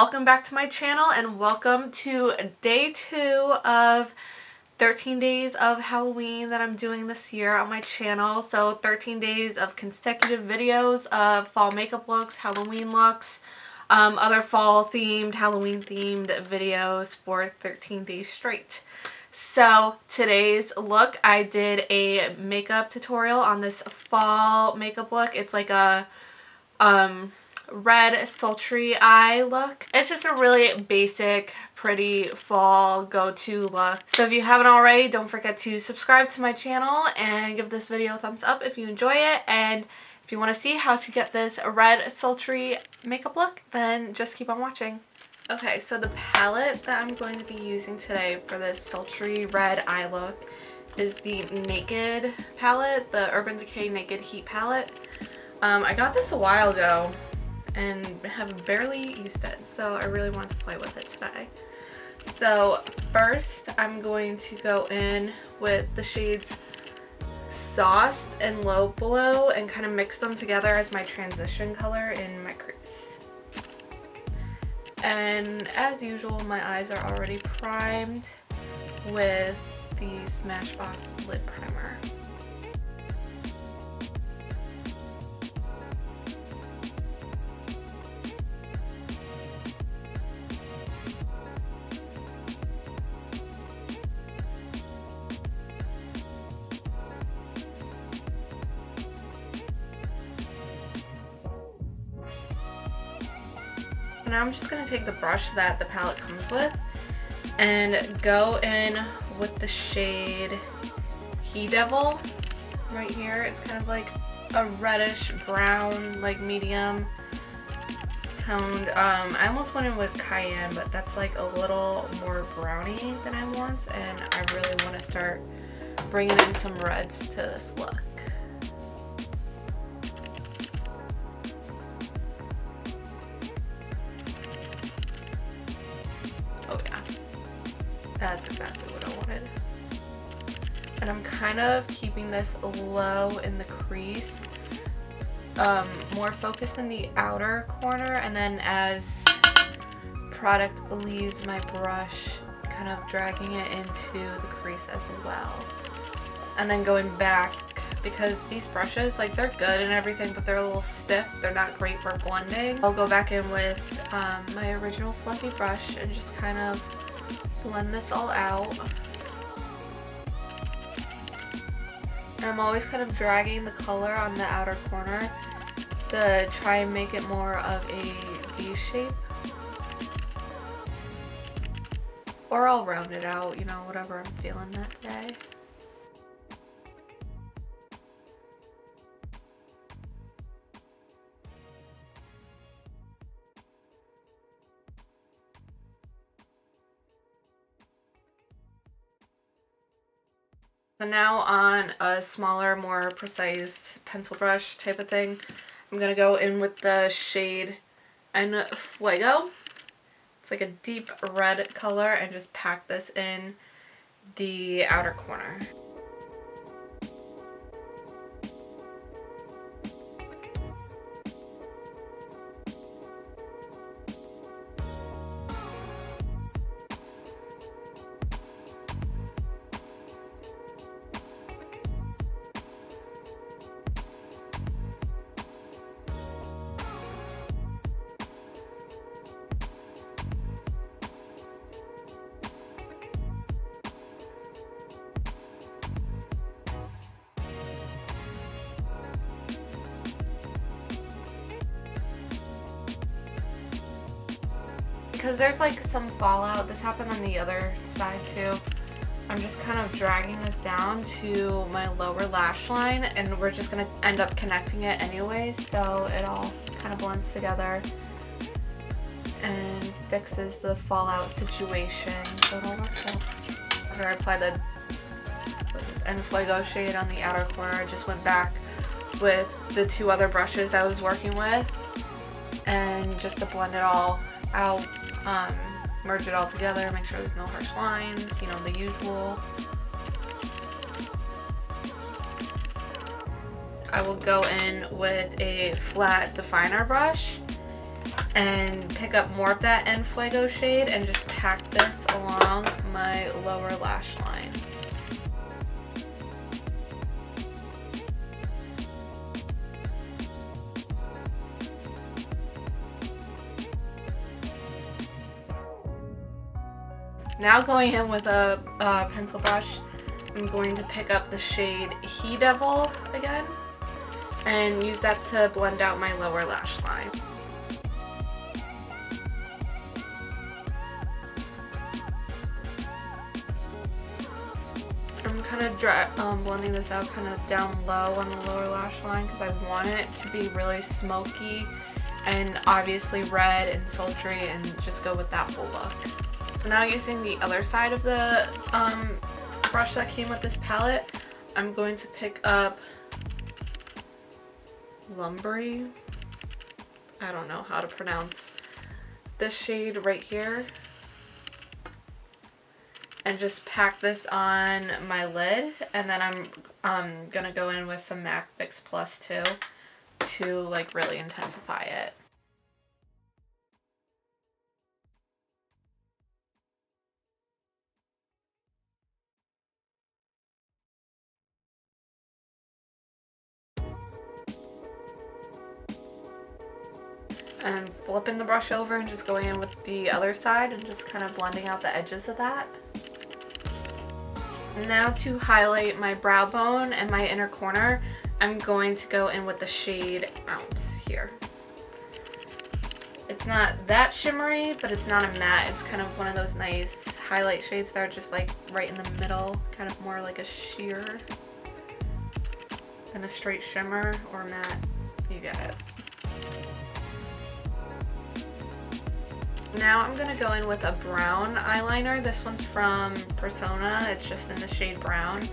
welcome back to my channel and welcome to day 2 of 13 days of Halloween that I'm doing this year on my channel. So 13 days of consecutive videos of fall makeup looks, Halloween looks, other fall themed, Halloween themed videos for 13 days straight. So today's look, I did a makeup tutorial on this fall makeup look. It's like a red sultry eye look. It's just a really basic, pretty fall go-to look. So if you haven't already, don't forget to subscribe to my channel and give this video a thumbs up if you enjoy it. And if you want to see how to get this red sultry makeup look, then just keep on watching. Okay, so the palette that I'm going to be using today for this sultry red eye look is the Naked palette, the Urban Decay Naked Heat palette. I got this a while ago and have barely used it, so I really want to play with it today. So first I'm going to go in with the shades Sauce and Low Blow and kind of mix them together as my transition color in my crease. And as usual, my eyes are already primed with the Smashbox lid primer. Now I'm just going to take the brush that the palette comes with and go in with the shade He Devil right here. It's kind of like a reddish brown, like medium toned. I almost went in with Cayenne, but that's like a little more browny than I want, and I really want to start bringing in some reds to this look. That's exactly what I wanted. And I'm kind of keeping this low in the crease, more focused in the outer corner, and then as product leaves my brush, kind of dragging it into the crease as well. And then going back, because these brushes, like, they're good and everything, but they're a little stiff. They're not great for blending. I'll go back in with my original fluffy brush and just kind of blend this all out. And I'm always kind of dragging the color on the outer corner to try and make it more of a V shape. Or I'll round it out, you know, whatever I'm feeling that day. So now on a smaller, more precise pencil brush type of thing, I'm going to go in with the shade Fuego. It's like a deep red color, and just pack this in the outer corner. Because there's like some fallout, this happened on the other side too. I'm just kind of dragging this down to my lower lash line, and we're just going to end up connecting it anyway, so it all kind of blends together and fixes the fallout situation, so it'll work well. After I apply the Fuego shade on the outer corner, I just went back with the two other brushes I was working with, and just to blend it all out, merge it all together, make sure there's no harsh lines, you know, the usual. I will go in with a flat definer brush and pick up more of that En Fuego shade and just pack this along my lower lash line. Now going in with a pencil brush, I'm going to pick up the shade He Devil again and use that to blend out my lower lash line. I'm kind of blending this out kind of down low on the lower lash line because I want it to be really smoky and obviously red and sultry, and just go with that full look. So now using the other side of the brush that came with this palette, I'm going to pick up Sultry. I don't know how to pronounce this shade right here, and just pack this on my lid, and then I'm gonna go in with some MAC Fix Plus 2 to like really intensify it. And flipping the brush over and just going in with the other side and just kind of blending out the edges of that. Now to highlight my brow bone and my inner corner, I'm going to go in with the shade Ounce here. It's not that shimmery, but it's not a matte. It's kind of one of those nice highlight shades that are just like right in the middle, kind of more like a sheer than a straight shimmer or matte. You get it. Now I'm going to go in with a brown eyeliner. This one's from Persona. It's just in the shade brown.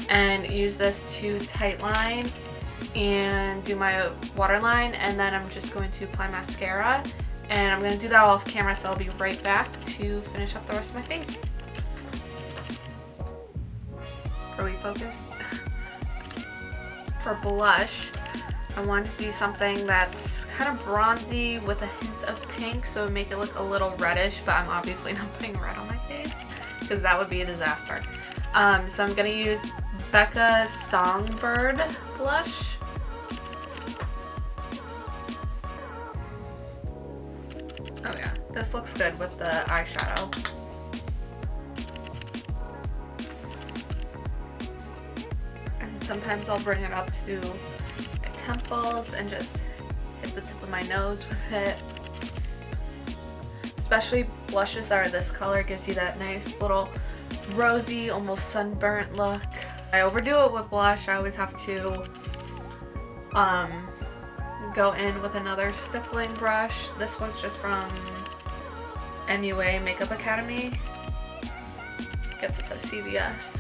And use this to tightline and do my waterline. And then I'm just going to apply mascara. And I'm going to do that off camera, so I'll be right back to finish up the rest of my face. Are we focused? For blush, I want to do something that's kind of bronzy with a hint of pink, so make it look a little reddish, but I'm obviously not putting red on my face because that would be a disaster. So I'm going to use Becca's Songbird blush. Oh yeah, this looks good with the eyeshadow. And sometimes I'll bring it up to my temples and just hit the tip of my nose with it. Especially blushes that are this color gives you that nice little rosy, almost sunburnt look. I overdo it with blush. I always have to go in with another stippling brush. This one's just from MUA Makeup Academy. Guess it's at CVS.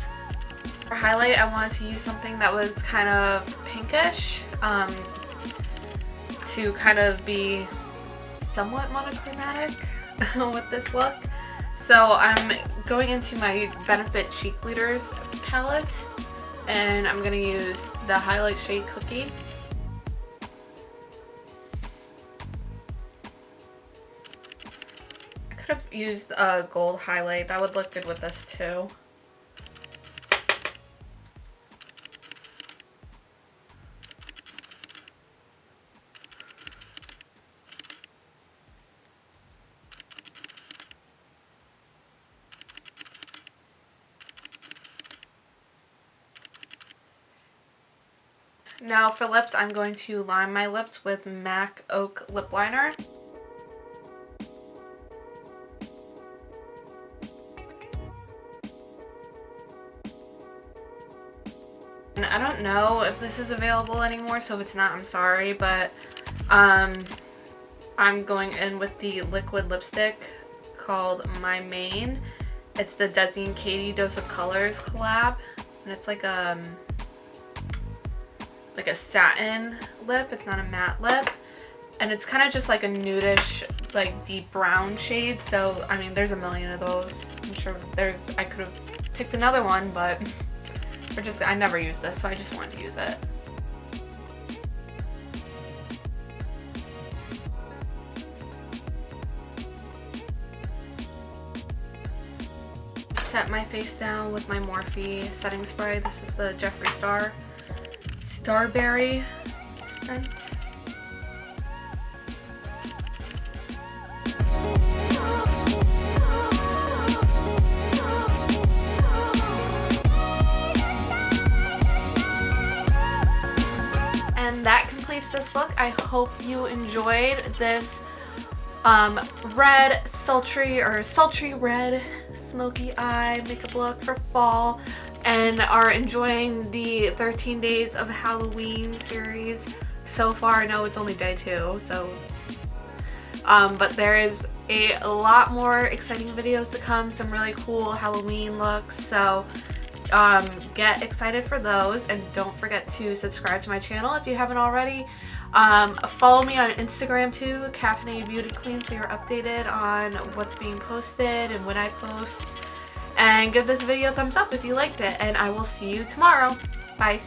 For highlight, I wanted to use something that was kind of pinkish to kind of be somewhat monochromatic with this look. So I'm going into my Benefit Cheek Leaders palette, and I'm going to use the highlight shade Cookie. I could have used a gold highlight. That would look good with this too. Now for lips, I'm going to line my lips with MAC Oak Lip Liner. And I don't know if this is available anymore, so if it's not, I'm sorry, but I'm going in with the liquid lipstick called My Main. It's the Desi and Katie Dose of Colors collab, and it's like a satin lip. It's not a matte lip, and it's kind of just like a nudish, like deep brown shade. So I mean, there's a million of those. I'm sure I could have picked another one, but I never use this, so I just wanted to use it. set my face down with my Morphe setting spray. This is the Jeffree Star Starberry scent. And that completes this look. I hope you enjoyed this red sultry red smoky eye makeup look for fall, and are enjoying the 13 days of Halloween series so far. I know it's only day 2, so but there is a lot more exciting videos to come, some really cool Halloween looks, so get excited for those, and don't forget to subscribe to my channel if you haven't already. Follow me on Instagram too, Caffeinated Beauty Queen, so you're updated on what's being posted and when I post. And give this video a thumbs up if you liked it, and I will see you tomorrow. Bye.